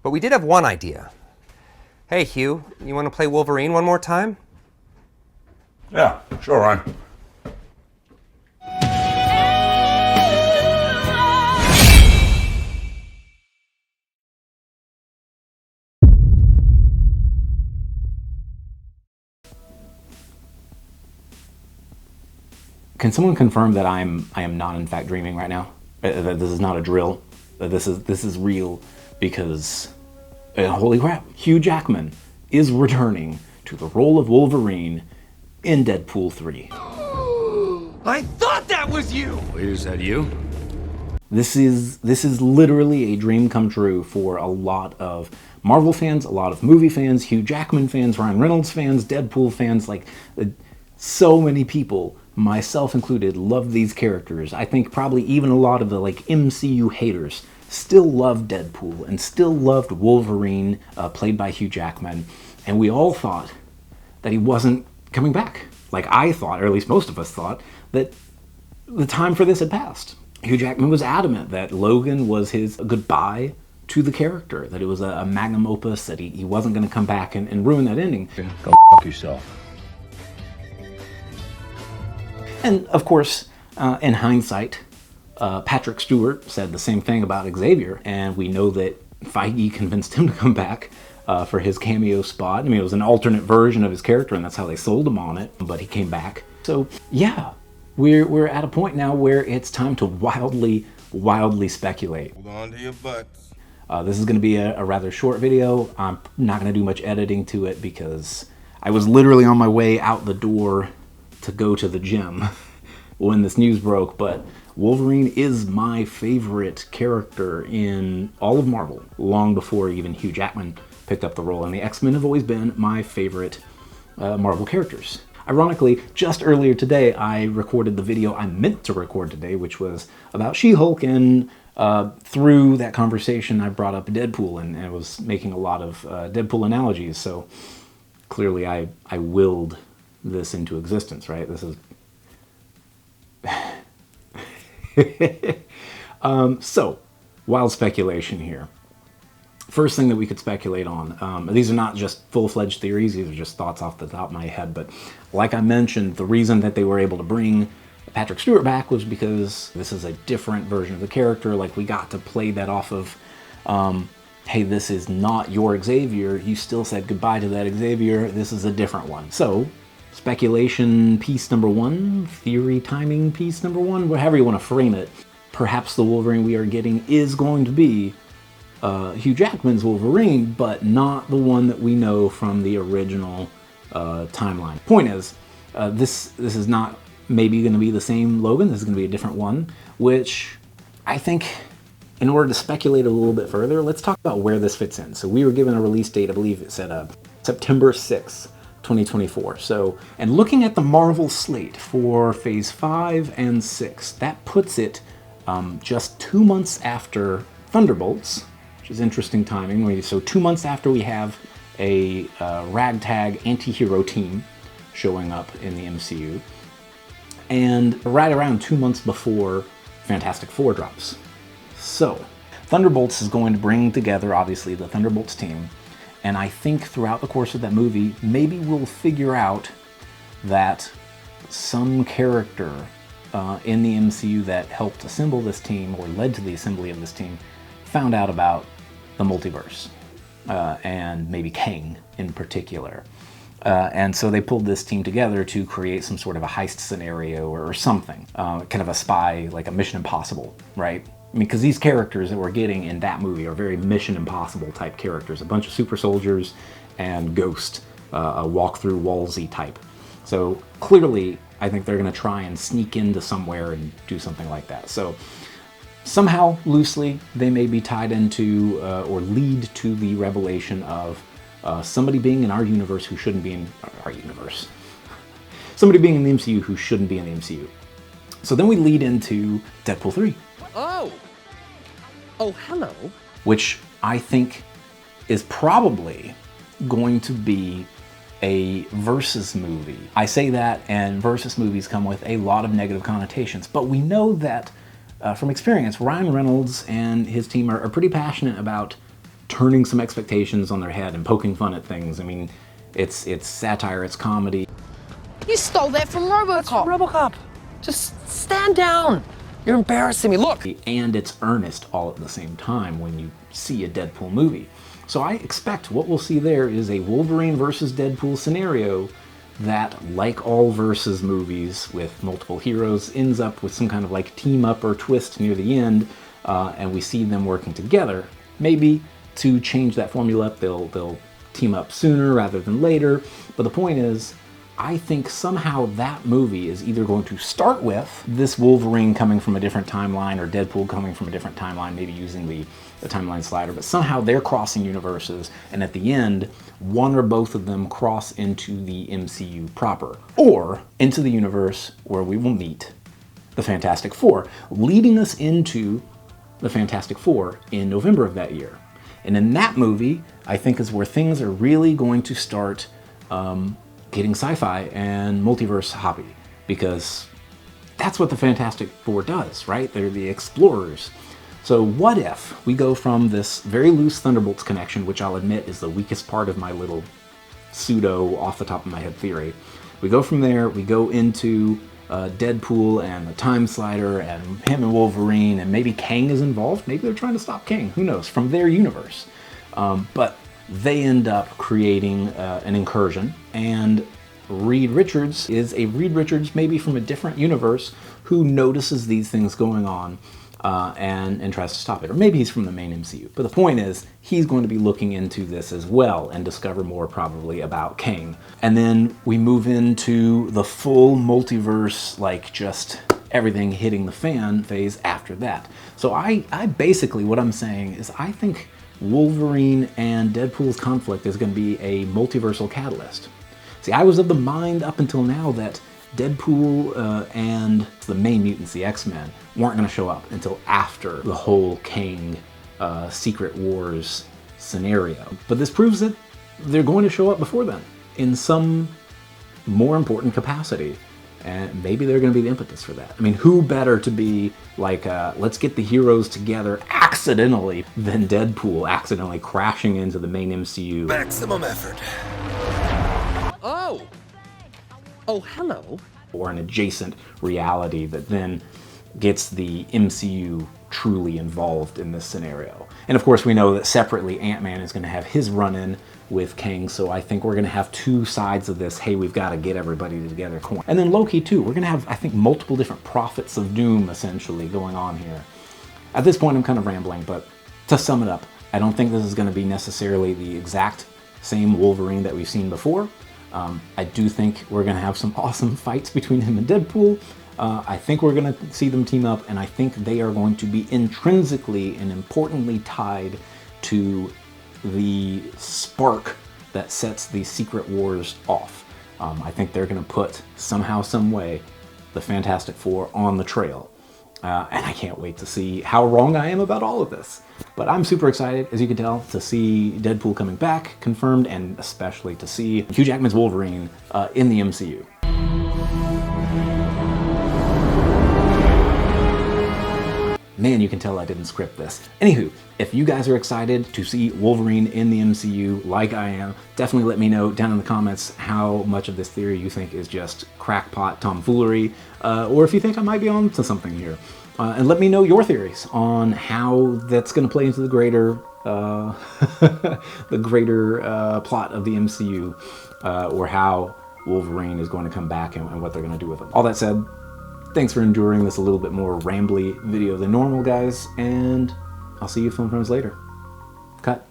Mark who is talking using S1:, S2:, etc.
S1: But we did have one idea. Hey, Hugh, you want to play Wolverine one more time?
S2: Yeah, sure, Ryan.
S3: Can someone confirm that I am not in fact dreaming right now? That this is not a drill. That this is real, because holy crap, Hugh Jackman is returning to the role of Wolverine in Deadpool 3.
S1: I thought that was you!
S4: Wait, is that you?
S3: This is literally a dream come true for a lot of Marvel fans, a lot of movie fans, Hugh Jackman fans, Ryan Reynolds fans, Deadpool fans. Like, so many people, myself included, love these characters. I think probably even a lot of the like MCU haters still love Deadpool and still loved Wolverine, played by Hugh Jackman. And we all thought that he wasn't coming back. Like, I thought, or at least most of us thought, that the time for this had passed. Hugh Jackman was adamant that Logan was his goodbye to the character, that it was a magnum opus, that he wasn't going to come back and ruin that ending.
S4: Go fuck yourself.
S3: And of course, in hindsight, Patrick Stewart said the same thing about Xavier, and we know that Feige convinced him to come back for his cameo spot. I mean, it was an alternate version of his character, and that's how they sold him on it, but he came back. So yeah, we're at a point now where it's time to wildly speculate.
S5: Hold on to your butts.
S3: This is going to be a rather short video. I'm not going to do much editing to it because I was literally on my way out the door to go to the gym when this news broke, but Wolverine is my favorite character in all of Marvel, long before even Hugh Jackman picked up the role, and the X-Men have always been my favorite Marvel characters. Ironically, just earlier today, I recorded the video I meant to record today, which was about She-Hulk, and through that conversation, I brought up Deadpool, and I was making a lot of Deadpool analogies, so clearly I willed this into existence, right? This is... So, wild speculation here. First thing that we could speculate on, these are not just full-fledged theories, these are just thoughts off the top of my head, but like I mentioned, the reason that they were able to bring Patrick Stewart back was because this is a different version of the character. Like, we got to play that off of, hey, this is not your Xavier, you still said goodbye to that Xavier, this is a different one. So, speculation piece number one, theory timing piece number one, whatever you want to frame it, perhaps the Wolverine we are getting is going to be Hugh Jackman's Wolverine, but not the one that we know from the original timeline. Point is, this is not maybe going to be the same Logan, this is going to be a different one, which I think, in order to speculate a little bit further, let's talk about where this fits in. So we were given a release date, I believe it said September 6th. 2024. So, and looking at the Marvel slate for Phase 5 and 6, that puts it just 2 months after Thunderbolts, which is interesting timing. So 2 months after we have a ragtag anti-hero team showing up in the MCU, and right around 2 months before Fantastic Four drops. So, Thunderbolts is going to bring together, obviously, the Thunderbolts team. And I think throughout the course of that movie, maybe we'll figure out that some character in the MCU that helped assemble this team, or led to the assembly of this team, found out about the multiverse, and maybe Kang in particular. And so they pulled this team together to create some sort of a heist scenario or something, kind of a spy, like a Mission Impossible, right? I mean, because these characters that we're getting in that movie are very Mission Impossible type characters. A bunch of super soldiers and Ghost, a walk-through-wallsy type. So clearly, I think they're going to try and sneak into somewhere and do something like that. So somehow, loosely, they may be tied into or lead to the revelation of somebody being in our universe who shouldn't be in our universe. Somebody being in the MCU who shouldn't be in the MCU. So then we lead into Deadpool 3.
S1: Oh, hello.
S3: Which I think is probably going to be a versus movie. I say that, and versus movies come with a lot of negative connotations, but we know that from experience, Ryan Reynolds and his team are pretty passionate about turning some expectations on their head and poking fun at things. I mean, it's satire, it's comedy.
S5: You stole that from RoboCop.
S6: RoboCop, just stand down. You're embarrassing me. Look.
S3: And it's earnest all at the same time when you see a Deadpool movie. So I expect what we'll see there is a Wolverine versus Deadpool scenario that, like all versus movies with multiple heroes, ends up with some kind of like team up or twist near the end, and we see them working together. Maybe to change that formula up, they'll team up sooner rather than later. But the point is, I think somehow that movie is either going to start with this Wolverine coming from a different timeline or Deadpool coming from a different timeline, maybe using the timeline slider, but somehow they're crossing universes, and at the end, one or both of them cross into the MCU proper, or into the universe where we will meet the Fantastic Four, leading us into the Fantastic Four in November of that year. And in that movie, I think is where things are really going to start getting sci-fi and multiverse hoppy, because that's what the Fantastic Four does, right? They're the explorers. So what if we go from this very loose Thunderbolts connection, which I'll admit is the weakest part of my little pseudo off the top of my head theory. We go from there, we go into Deadpool and the time slider and him and Wolverine, and maybe Kang is involved. Maybe they're trying to stop Kang, who knows, from their universe. But they end up creating an incursion, and Reed Richards is a Reed Richards maybe from a different universe who notices these things going on and tries to stop it. Or maybe he's from the main MCU. But the point is, he's going to be looking into this as well and discover more probably about Kang. And then we move into the full multiverse, like just everything hitting the fan phase after that. So I basically, what I'm saying is I think Wolverine and Deadpool's conflict is going to be a multiversal catalyst. See, I was of the mind up until now that Deadpool and the main mutants, the X-Men, weren't going to show up until after the whole Kang Secret Wars scenario. But this proves that they're going to show up before then in some more important capacity. And maybe they're going to be the impetus for that. I mean, who better to be like, let's get the heroes together accidentally than Deadpool accidentally crashing into the main MCU.
S6: Maximum effort. Oh, hello.
S3: Or an adjacent reality that then gets the MCU truly involved in this scenario. And of course, we know that separately Ant-Man is going to have his run-in with Kang, so I think we're going to have two sides of this, hey, we've got to get everybody together coin. And then Loki too, we're going to have, I think, multiple different prophets of doom essentially going on here. At this point I'm kind of rambling, but to sum it up, I don't think this is going to be necessarily the exact same Wolverine that we've seen before. I do think we're going to have some awesome fights between him and Deadpool. I think we're going to see them team up, and I think they are going to be intrinsically and importantly tied to the spark that sets the Secret Wars off. I think they're going to put, somehow, some way, the Fantastic Four on the trail. And I can't wait to see how wrong I am about all of this. But I'm super excited, as you can tell, to see Deadpool coming back, confirmed, and especially to see Hugh Jackman's Wolverine in the MCU. Man, you can tell I didn't script this. Anywho, if you guys are excited to see Wolverine in the MCU like I am, definitely let me know down in the comments how much of this theory you think is just crackpot tomfoolery, or if you think I might be on to something here. And let me know your theories on how that's going to play into the greater plot of the MCU, or how Wolverine is going to come back and what they're going to do with him. All that said, thanks for enduring this a little bit more rambly video than normal, guys, and I'll see you film friends later. Cut.